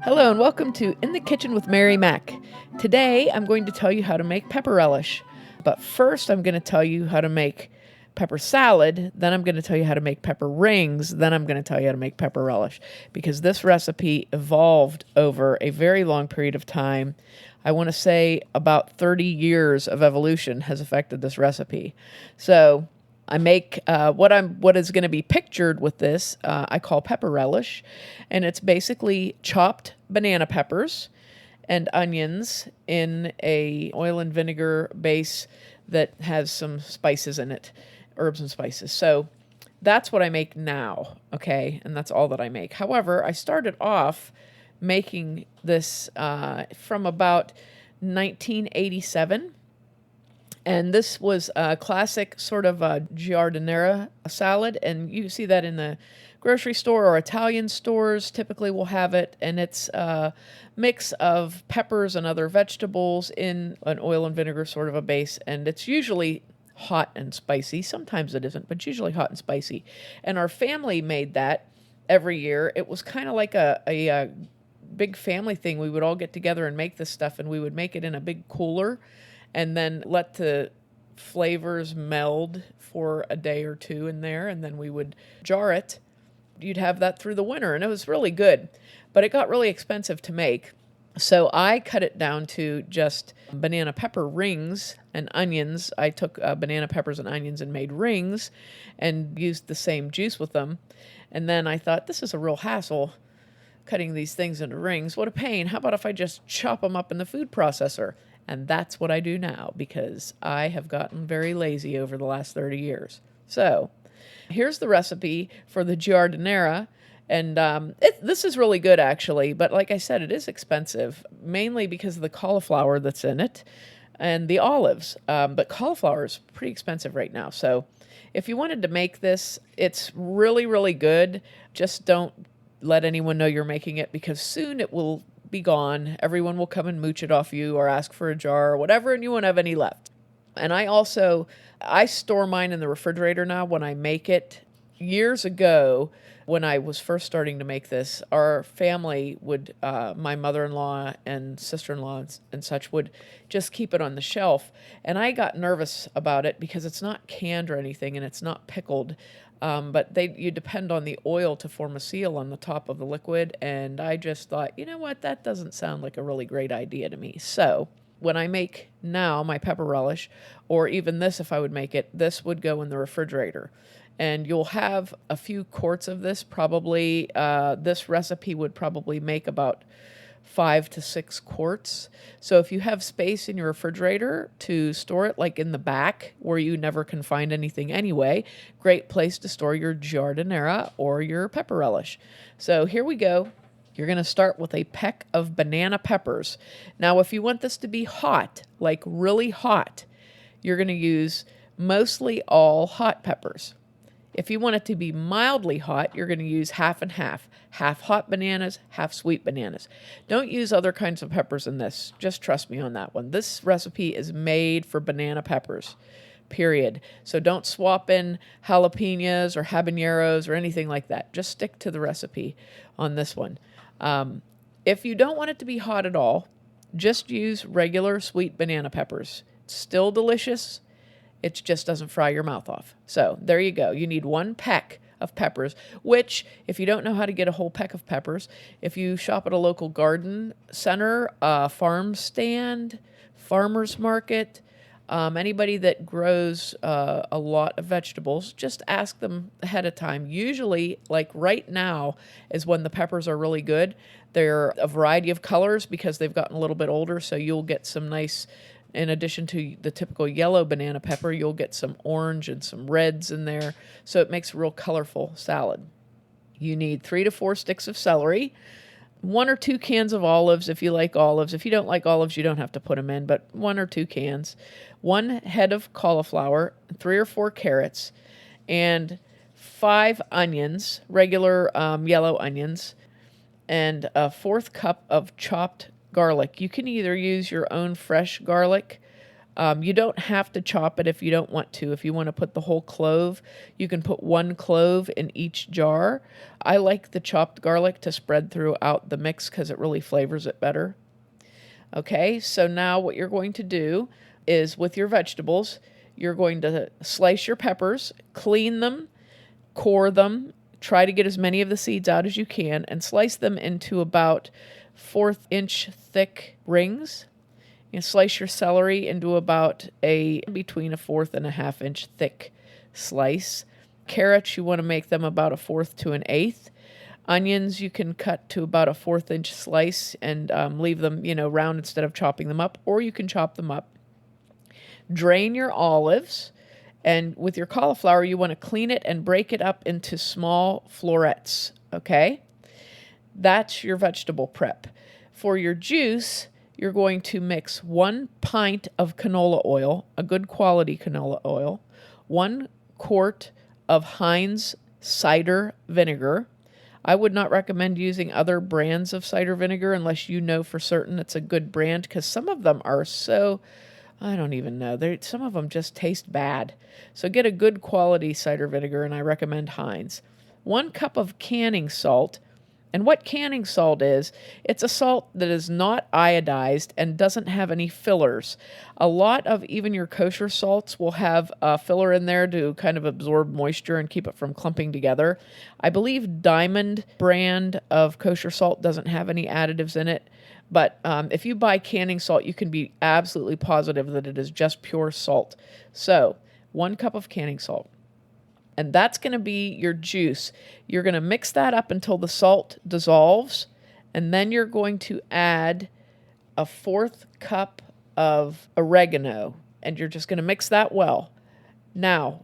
Hello and welcome to In the Kitchen with Mary Mac. Today I'm going to tell you how to make pepper relish. But first I'm going to tell you how to make pepper salad, then I'm going to tell you how to make pepper rings, then I'm going to tell you how to make pepper relish. Because this recipe evolved over a very long period of time. I want to say about 30 years of evolution has affected this recipe. So I make what is going to be pictured with this. I call pepper relish, and it's basically chopped banana peppers and onions in a oil and vinegar base that has some spices in it, herbs and spices. So that's what I make now, okay, and that's all that I make. However, I started off making this from about 1987. And this was a classic sort of a Giardiniera salad, and you see that in the grocery store or Italian stores. Typically will have it, and it's a mix of peppers and other vegetables in an oil and vinegar sort of a base, and it's usually hot and spicy. Sometimes it isn't, but usually hot and spicy. And our family made that every year. It was kind of like a big family thing. We would all get together and make this stuff, and we would make it in a big cooler and then let the flavors meld for a day or two in there, and then we would jar it. You'd have that through the winter, and it was really good, but it got really expensive to make. So I cut it down to just banana pepper rings and onions. I took banana peppers and onions and made rings and used the same juice with them. And then I thought, this is a real hassle, cutting these things into rings. What a pain. How about if I just chop them up in the food processor? And that's what I do now because I have gotten very lazy over the last 30 years. So here's the recipe for the Giardiniera. And this is really good, actually. But like I said, it is expensive, mainly because of the cauliflower that's in it and the olives. But cauliflower is pretty expensive right now. So if you wanted to make this, it's really, really good. Just don't let anyone know you're making it because soon it will be gone. Everyone will come and mooch it off you or ask for a jar or whatever, and you won't have any left. And I store mine in the refrigerator now when I make it. Years ago, when I was first starting to make this, our family would, my mother-in-law and sister-in-law and such would just keep it on the shelf. And I got nervous about it because it's not canned or anything and it's not pickled. But you depend on the oil to form a seal on the top of the liquid. And I just thought, you know what, that doesn't sound like a really great idea to me. So when I make now my pepper relish, or even this, if I would make it, this would go in the refrigerator. And you'll have a few quarts of this probably. This recipe would probably make about 5 to 6 quarts. So if you have space in your refrigerator to store it, like in the back where you never can find anything anyway, great place to store your Giardiniera or your pepper relish. So here we go. You're going to start with a peck of banana peppers. Now, if you want this to be hot, like really hot, you're going to use mostly all hot peppers. If you want it to be mildly hot, you're going to use half and half. Half hot bananas, half sweet bananas. Don't use other kinds of peppers in this. Just trust me on that one. This recipe is made for banana peppers, period. So don't swap in jalapenos or habaneros or anything like that. Just stick to the recipe on this one. If you don't want it to be hot at all, just use regular sweet banana peppers. It's still delicious. It just doesn't fry your mouth off. So there you go. You need 1 peck of peppers, which if you don't know how to get a whole peck of peppers, if you shop at a local garden center, farm stand, farmer's market, anybody that grows a lot of vegetables, just ask them ahead of time. Usually, like right now, is when the peppers are really good. They're a variety of colors because they've gotten a little bit older, so you'll get some nice. In addition to the typical yellow banana pepper, you'll get some orange and some reds in there. So it makes a real colorful salad. You need 3 to 4 sticks of celery, 1 or 2 cans of olives if you like olives. If you don't like olives, you don't have to put them in, but 1 or 2 cans. 1 head of cauliflower, 3 or 4 carrots, and 5 onions, regular yellow onions, and a 1/4 cup of chopped garlic. You can either use your own fresh garlic You don't have to chop it if you don't want to. If you want to put the whole clove, you can put 1 clove in each jar. I like the chopped garlic to spread throughout the mix because it really flavors it better. Okay, so now what you're going to do is with your vegetables, you're going to slice your peppers, clean them, core them, try to get as many of the seeds out as you can, and slice them into about 1/4-inch thick rings. And slice your celery into about between 1/4 and 1/2-inch thick slice. Carrots, you want to make them about 1/4 to 1/8. Onions, you can cut to about 1/4-inch slice and leave them, round instead of chopping them up, or you can chop them up. Drain your olives, and with your cauliflower, you want to clean it and break it up into small florets, okay? That's your vegetable prep. For your juice, you're going to mix 1 pint of canola oil, a good quality canola oil, 1 quart of Heinz cider vinegar. I would not recommend using other brands of cider vinegar unless you know for certain it's a good brand, because some of them are so, I don't even know. Some of them just taste bad. So get a good quality cider vinegar, and I recommend Heinz. 1 cup of canning salt. And what canning salt is, it's a salt that is not iodized and doesn't have any fillers. A lot of even your kosher salts will have a filler in there to kind of absorb moisture and keep it from clumping together. I believe Diamond brand of kosher salt doesn't have any additives in it. But if you buy canning salt, you can be absolutely positive that it is just pure salt. So 1 cup of canning salt. And that's going to be your juice. You're going to mix that up until the salt dissolves, and then you're going to add 1/4 cup of oregano, and you're just going to mix that well. Now,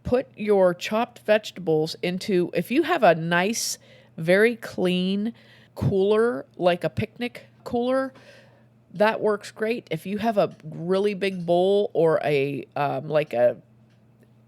put your chopped vegetables into, if you have a nice, very clean cooler, like a picnic cooler, that works great. If you have a really big bowl or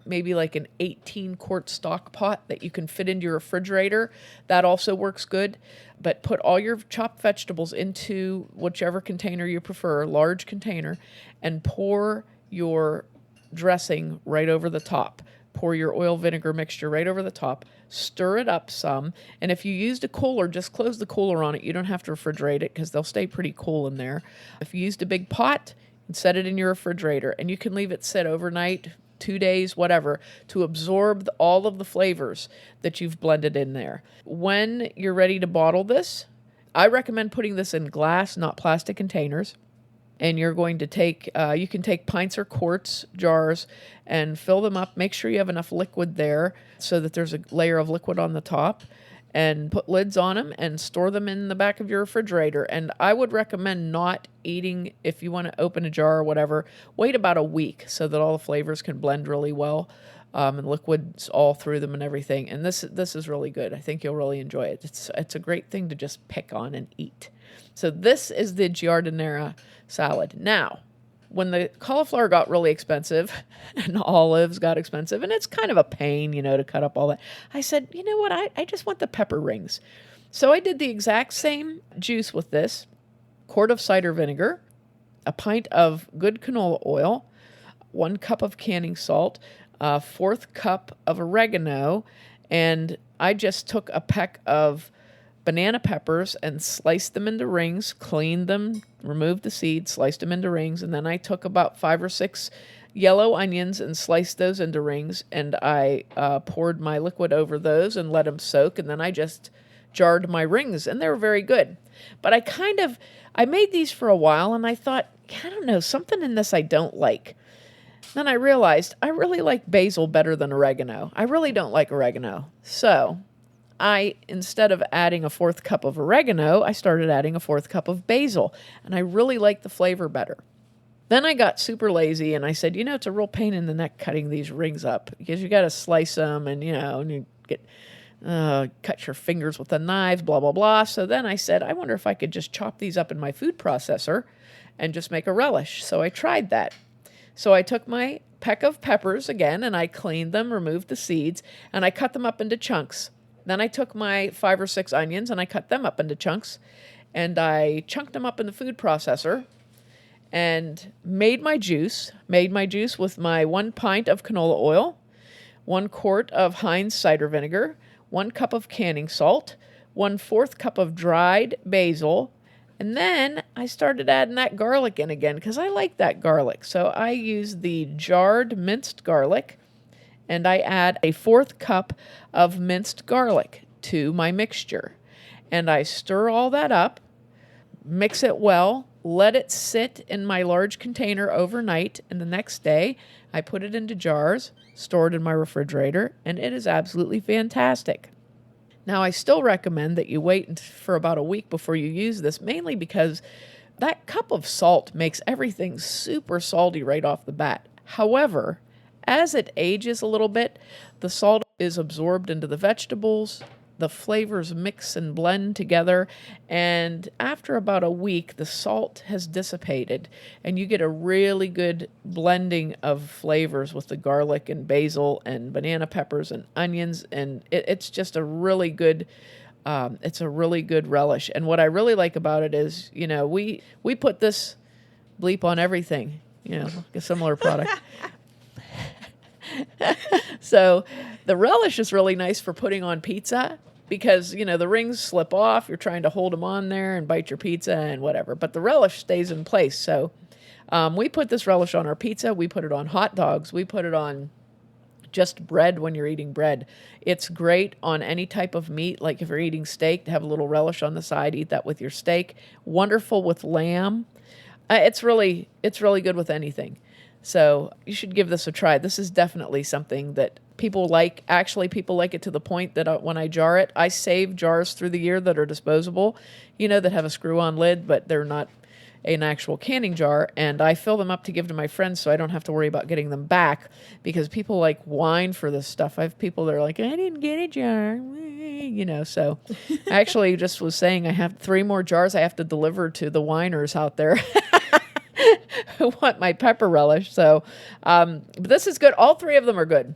maybe like an 18-quart stock pot that you can fit into your refrigerator, that also works good. But put all your chopped vegetables into whichever container you prefer, large container, and pour your dressing right over the top. Pour your oil vinegar mixture right over the top. Stir it up some. And if you used a cooler, just close the cooler on it. You don't have to refrigerate it because they'll stay pretty cool in there. If you used a big pot, set it in your refrigerator, and you can leave it sit overnight, 2 days, whatever, to absorb all of the flavors that you've blended in there. When you're ready to bottle this, I recommend putting this in glass, not plastic containers. And you're going to take, you can take pints or quarts jars and fill them up. Make sure you have enough liquid there so that there's a layer of liquid on the top, and put lids on them and store them in the back of your refrigerator. And I would recommend not eating, if you want to open a jar or whatever, wait about a week so that all the flavors can blend really well, and liquids all through them and everything. And this is really good. I think you'll really enjoy it. It's a great thing to just pick on and eat. So this is the Giardiniera salad. Now, when the cauliflower got really expensive and olives got expensive, and it's kind of a pain, to cut up all that, I said, you know what, I just want the pepper rings. So I did the exact same juice with this: quart of cider vinegar, a pint of good canola oil, 1 cup of canning salt, 1/4 cup of oregano, and I just took a peck of banana peppers and sliced them into rings, cleaned them, removed the seeds, sliced them into rings, and then I took about 5 or 6 yellow onions and sliced those into rings, and I poured my liquid over those and let them soak, and then I just jarred my rings, and they were very good. But I made these for a while, and I thought, I don't know, something in this I don't like. Then I realized I really like basil better than oregano. I really don't like oregano. So instead of adding a 1/4 cup of oregano, I started adding a 1/4 cup of basil, and I really like the flavor better. Then I got super lazy, and I said, it's a real pain in the neck cutting these rings up, because you got to slice them, and you get cut your fingers with the knives, blah, blah, blah. So then I said, I wonder if I could just chop these up in my food processor and just make a relish. So I tried that. So I took my peck of peppers again, and I cleaned them, removed the seeds, and I cut them up into chunks. Then I took my 5 or 6 onions, and I cut them up into chunks, and I chunked them up in the food processor, and made my juice. Made my juice with my 1 pint of canola oil, 1 quart of Heinz cider vinegar, 1 cup of canning salt, 1/4 cup of dried basil, and then I started adding that garlic in again because I like that garlic. So I use the jarred minced garlic, and I add a 1/4 cup of minced garlic to my mixture. And I stir all that up, mix it well, let it sit in my large container overnight, and the next day I put it into jars, store it in my refrigerator, and it is absolutely fantastic. Now, I still recommend that you wait for about a week before you use this, mainly because that cup of salt makes everything super salty right off the bat. However, as it ages a little bit, the salt is absorbed into the vegetables, the flavors mix and blend together, and after about a week, the salt has dissipated, and you get a really good blending of flavors with the garlic and basil and banana peppers and onions, and it's just a really good it's a really good relish. And what I really like about it is, we put this bleep on everything, a similar product. So the relish is really nice for putting on pizza because, the rings slip off. You're trying to hold them on there and bite your pizza and whatever. But the relish stays in place. So we put this relish on our pizza. We put it on hot dogs. We put it on just bread when you're eating bread. It's great on any type of meat. Like if you're eating steak, to have a little relish on the side, eat that with your steak. Wonderful with lamb. It's really good with anything. So you should give this a try. This is definitely something that people like. Actually, people like it to the point that when I jar it, I save jars through the year that are disposable, that have a screw-on lid, but they're not an actual canning jar. And I fill them up to give to my friends so I don't have to worry about getting them back because people like whine for this stuff. I have people that are like, I didn't get a jar, So I actually just was saying I have 3 more jars I have to deliver to the whiners out there. Who want my pepper relish. So, but this is good. All 3 of them are good.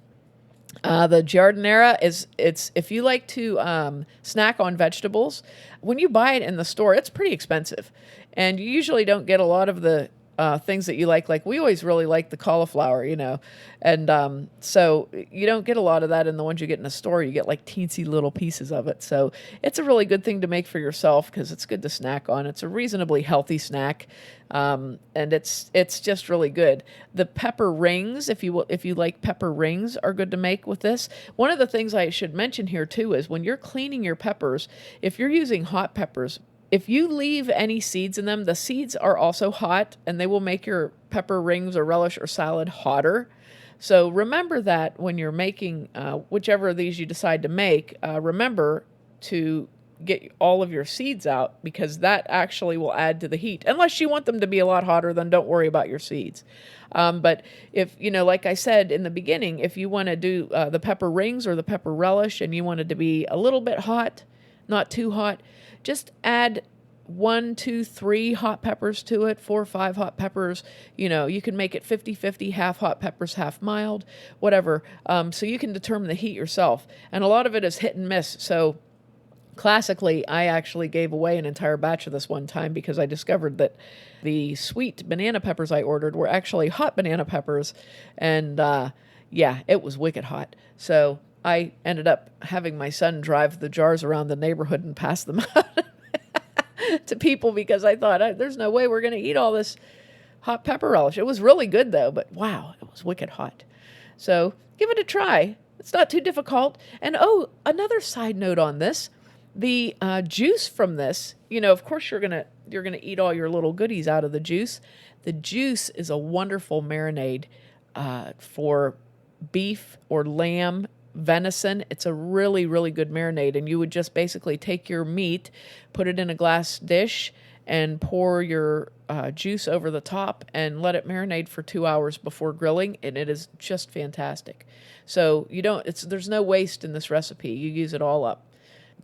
The Giardiniera it's if you like to snack on vegetables, when you buy it in the store, it's pretty expensive. And you usually don't get a lot of the things that you like. Like we always really like the cauliflower, and so you don't get a lot of that in the ones you get in the store. You get like teensy little pieces of it. So it's a really good thing to make for yourself because it's good to snack on. It's a reasonably healthy snack, and it's just really good. The pepper rings, if you like pepper rings, are good to make with this. One of the things I should mention here too is when you're cleaning your peppers, if you're using hot peppers, if you leave any seeds in them, the seeds are also hot and they will make your pepper rings or relish or salad hotter. So remember that when you're making whichever of these you decide to make, remember to get all of your seeds out because that actually will add to the heat. Unless you want them to be a lot hotter, then don't worry about your seeds. But if, like I said in the beginning, if you want to do the pepper rings or the pepper relish and you want it to be a little bit hot, not too hot, just add 1, 2, 3 hot peppers to it, 4 or 5 hot peppers. You can make it 50-50, half hot peppers, half mild, whatever. So you can determine the heat yourself. And a lot of it is hit and miss. So classically, I actually gave away an entire batch of this one time because I discovered that the sweet banana peppers I ordered were actually hot banana peppers. And it was wicked hot. So I ended up having my son drive the jars around the neighborhood and pass them out to people because I thought, there's no way we're going to eat all this hot pepper relish. It was really good, though, but wow, it was wicked hot. So give it a try. It's not too difficult. And, another side note on this, the juice from this, of course you're gonna eat all your little goodies out of the juice. The juice is a wonderful marinade for beef or lamb, venison. It's a really, really good marinade. And you would just basically take your meat, put it in a glass dish, and pour your juice over the top and let it marinate for 2 hours before grilling. And it is just fantastic. So there's no waste in this recipe. You use it all up.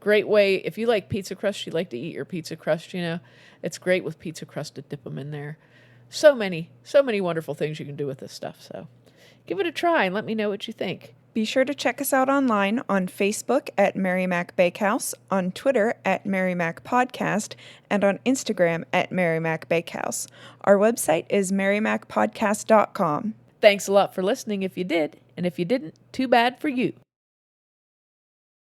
Great way, if you like pizza crust, you like to eat your pizza crust, it's great with pizza crust to dip them in there. So many wonderful things you can do with this stuff. So give it a try and let me know what you think. Be sure to check us out online on Facebook at Mary Mac Bakehouse, on Twitter at Mary Mac Podcast, and on Instagram at Mary Mac Bakehouse. Our website is marymacpodcast.com. Thanks a lot for listening if you did, and if you didn't, too bad for you.